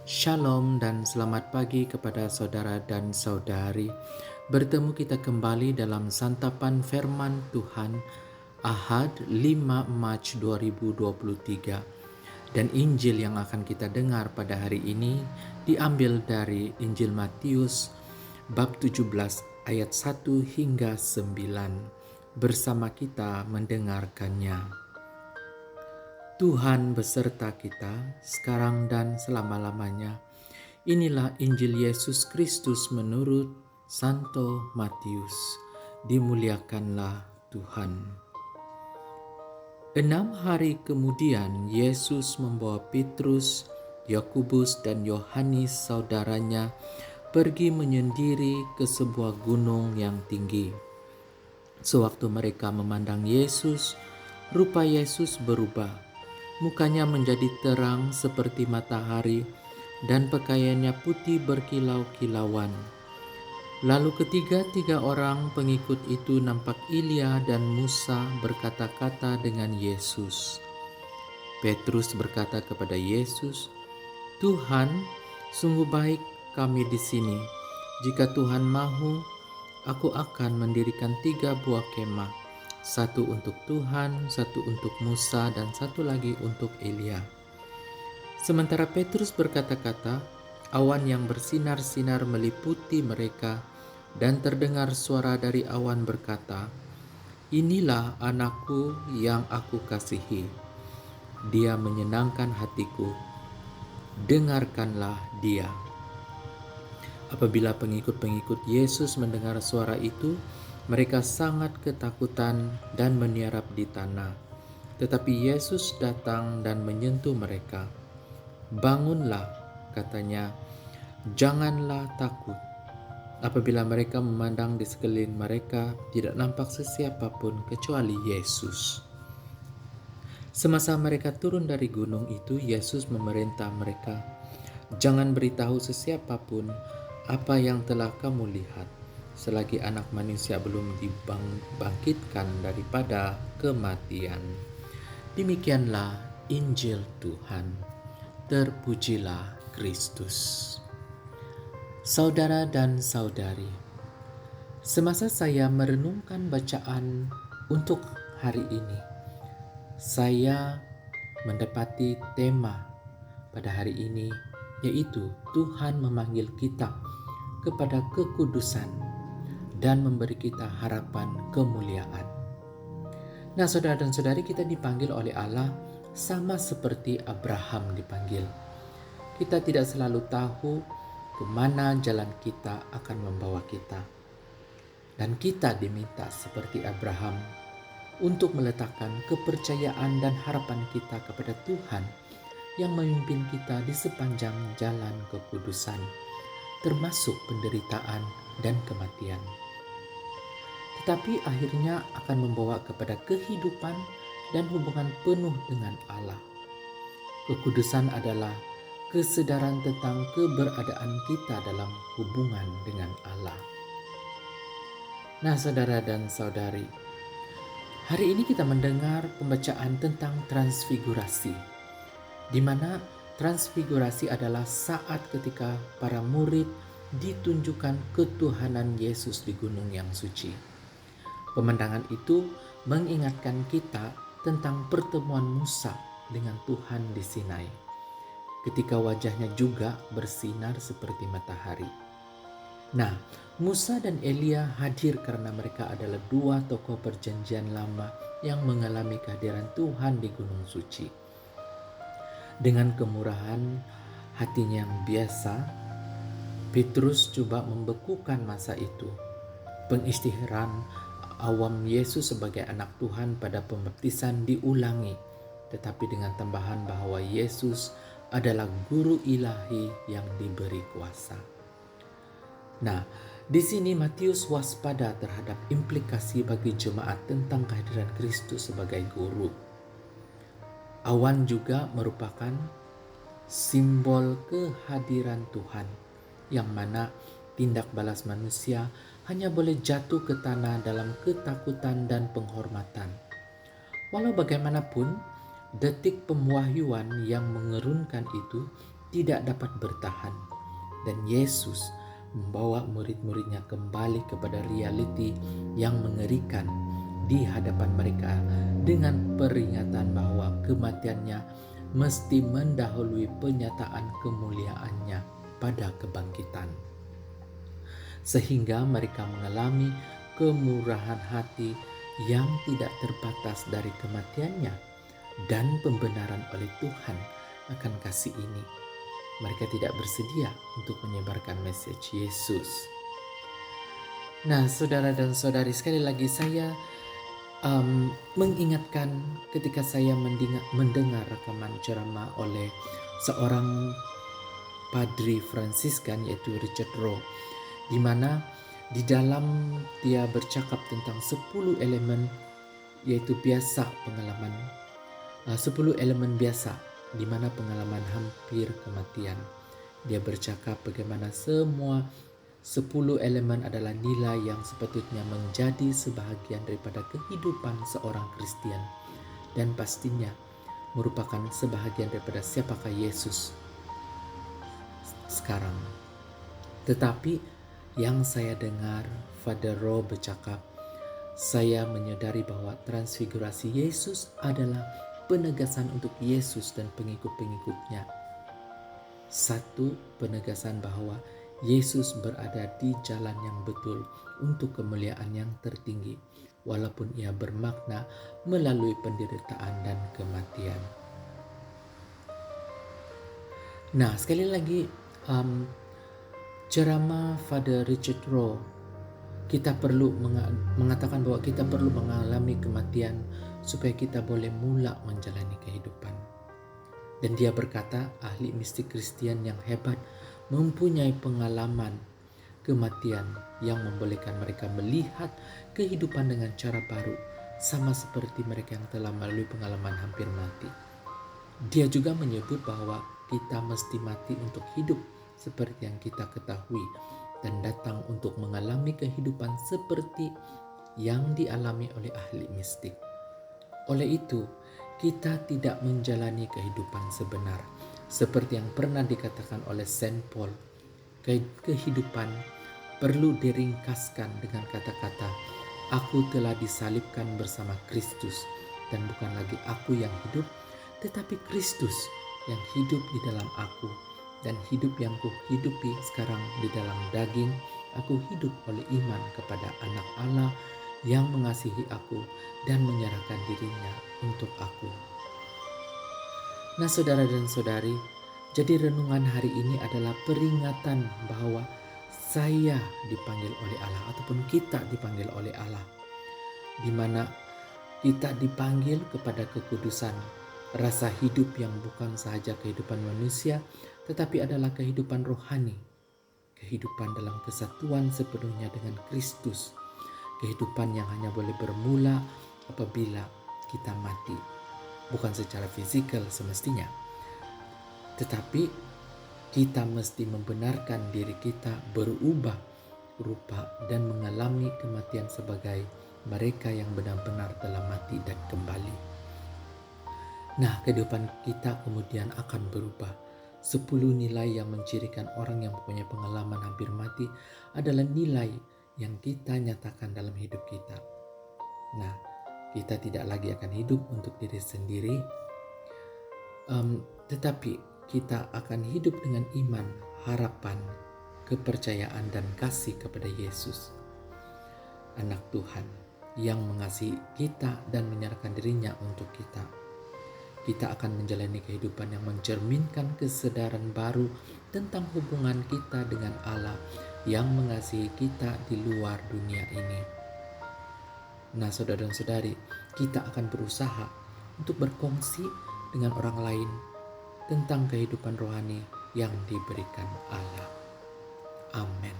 Shalom dan selamat pagi kepada saudara dan saudari. Bertemu kita kembali dalam santapan firman Tuhan Ahad 5 Mac 2023. Dan Injil yang akan kita dengar pada hari ini diambil dari Injil Matius bab 17 ayat 1 hingga 9. Bersama kita mendengarkannya. Tuhan beserta kita sekarang dan selama-lamanya. Inilah Injil Yesus Kristus menurut Santo Matius. Dimuliakanlah Tuhan. 6 hari kemudian Yesus membawa Petrus, Yakobus dan Yohanes saudaranya pergi menyendiri ke sebuah gunung yang tinggi. Sewaktu mereka memandang Yesus, rupa Yesus berubah. Mukanya menjadi terang seperti matahari dan pakaiannya putih berkilau-kilauan. Lalu ketiga-tiga orang pengikut itu nampak Elia dan Musa berkata-kata dengan Yesus. Petrus berkata kepada Yesus, "Tuhan, sungguh baik kami di sini. Jika Tuhan mahu, aku akan mendirikan 3 buah kemah. Satu untuk Tuhan, satu untuk Musa, dan satu lagi untuk Elia." Sementara Petrus berkata-kata, awan yang bersinar-sinar meliputi mereka, dan terdengar suara dari awan berkata, "Inilah anakku yang aku kasihi. Dia menyenangkan hatiku. Dengarkanlah dia." Apabila pengikut-pengikut Yesus mendengar suara itu, mereka sangat ketakutan dan meniarap di tanah. Tetapi Yesus datang dan menyentuh mereka. "Bangunlah," katanya, "janganlah takut." Apabila mereka memandang di sekeliling mereka, tidak nampak sesiapa pun kecuali Yesus. Semasa mereka turun dari gunung itu, Yesus memerintah mereka, "Jangan beritahu sesiapa pun apa yang telah kamu lihat, selagi Anak Manusia belum dibangkitkan daripada kematian." Demikianlah Injil Tuhan. Terpujilah Kristus. Saudara dan saudari, semasa saya merenungkan bacaan untuk hari ini, saya mendapati tema pada hari ini, yaitu Tuhan memanggil kita kepada kekudusan dan memberi kita harapan kemuliaan. Nah, saudara dan saudari, kita dipanggil oleh Allah sama seperti Abraham dipanggil. Kita tidak selalu tahu kemana jalan kita akan membawa kita. Dan kita diminta seperti Abraham untuk meletakkan kepercayaan dan harapan kita kepada Tuhan yang memimpin kita di sepanjang jalan kekudusan, termasuk penderitaan dan kematian. Tetapi akhirnya akan membawa kepada kehidupan dan hubungan penuh dengan Allah. Kekudusan adalah kesadaran tentang keberadaan kita dalam hubungan dengan Allah. Nah, saudara dan saudari, hari ini kita mendengar pembacaan tentang transfigurasi, di mana transfigurasi adalah saat ketika para murid ditunjukkan ketuhanan Yesus di gunung yang suci. Pemandangan itu mengingatkan kita tentang pertemuan Musa dengan Tuhan di Sinai, ketika wajahnya juga bersinar seperti matahari. Nah, Musa dan Elia hadir karena mereka adalah 2 tokoh perjanjian lama yang mengalami kehadiran Tuhan di Gunung Suci. Dengan kemurahan hatinya yang biasa, Petrus coba membekukan masa itu. Pengisytiharan awam Yesus sebagai anak Tuhan pada pembaptisan diulangi, tetapi dengan tambahan bahwa Yesus adalah guru ilahi yang diberi kuasa. Nah, di sini Matius waspada terhadap implikasi bagi jemaat tentang kehadiran Kristus sebagai guru. Awan juga merupakan simbol kehadiran Tuhan, yang mana tindak balas manusia hanya boleh jatuh ke tanah dalam ketakutan dan penghormatan. Walau bagaimanapun, detik pemwahyuan yang mengerunkan itu tidak dapat bertahan. Dan Yesus membawa murid-muridnya kembali kepada realiti yang mengerikan di hadapan mereka dengan peringatan bahwa kematiannya mesti mendahului penyataan kemuliaannya pada kebangkitan. Sehingga mereka mengalami kemurahan hati yang tidak terbatas dari kematiannya dan pembenaran oleh Tuhan akan kasih ini. Mereka tidak bersedia untuk menyebarkan message Yesus. Nah, saudara dan saudari, sekali lagi saya mengingatkan ketika saya mendengar rekaman ceramah oleh seorang Padri Fransiskan yaitu Richard Rohr, di mana di dalam dia bercakap tentang 10 elemen yaitu biasa pengalaman 10 elemen biasa di mana pengalaman hampir kematian. Dia bercakap bagaimana semua 10 elemen adalah nilai yang sepatutnya menjadi sebahagian daripada kehidupan seorang Kristen dan pastinya merupakan sebahagian daripada siapakah Yesus sekarang. Tetapi yang saya dengar Father Rohr bercakap, saya menyadari bahwa transfigurasi Yesus adalah penegasan untuk Yesus dan pengikut-pengikutnya. Satu, penegasan bahwa Yesus berada di jalan yang betul untuk kemuliaan yang tertinggi, walaupun ia bermakna melalui penderitaan dan kematian. Nah, sekali lagi ceramah Father Richard Rohr, kita perlu mengatakan bahwa kita perlu mengalami kematian supaya kita boleh mula menjalani kehidupan. Dan dia berkata, ahli mistik Kristen yang hebat mempunyai pengalaman kematian yang membolehkan mereka melihat kehidupan dengan cara baru, sama seperti mereka yang telah melalui pengalaman hampir mati. Dia juga menyebut bahwa kita mesti mati untuk hidup seperti yang kita ketahui dan datang untuk mengalami kehidupan seperti yang dialami oleh ahli mistik. Oleh itu, kita tidak menjalani kehidupan sebenar. Seperti yang pernah dikatakan oleh Saint Paul, kehidupan perlu diringkaskan dengan kata-kata, aku telah disalibkan bersama Kristus, dan bukan lagi aku yang hidup, tetapi Kristus yang hidup di dalam aku. Dan hidup yang kuhidupi sekarang di dalam daging, aku hidup oleh iman kepada Anak Allah yang mengasihi aku dan menyerahkan dirinya untuk aku. Nah, saudara dan saudari, jadi renungan hari ini adalah peringatan bahwa saya dipanggil oleh Allah ataupun kita dipanggil oleh Allah, di mana kita dipanggil kepada kekudusan, rasa hidup yang bukan sahaja kehidupan manusia, tetapi adalah kehidupan rohani, kehidupan dalam kesatuan sepenuhnya dengan Kristus, kehidupan yang hanya boleh bermula apabila kita mati, bukan secara fisikal semestinya, tetapi kita mesti membenarkan diri kita berubah rupa dan mengalami kematian sebagai mereka yang benar-benar telah mati dan kembali. Nah, kehidupan kita kemudian akan berubah. 10 nilai yang mencirikan orang yang mempunyai pengalaman hampir mati adalah nilai yang kita nyatakan dalam hidup kita. Nah, kita tidak lagi akan hidup untuk diri sendiri, tetapi kita akan hidup dengan iman, harapan, kepercayaan, dan kasih kepada Yesus, Anak Tuhan yang mengasihi kita dan menyerahkan dirinya untuk kita. Kita akan menjalani kehidupan yang mencerminkan kesadaran baru tentang hubungan kita dengan Allah yang mengasihi kita di luar dunia ini. Nah, saudara dan saudari, kita akan berusaha untuk berkongsi dengan orang lain tentang kehidupan rohani yang diberikan Allah. Amin.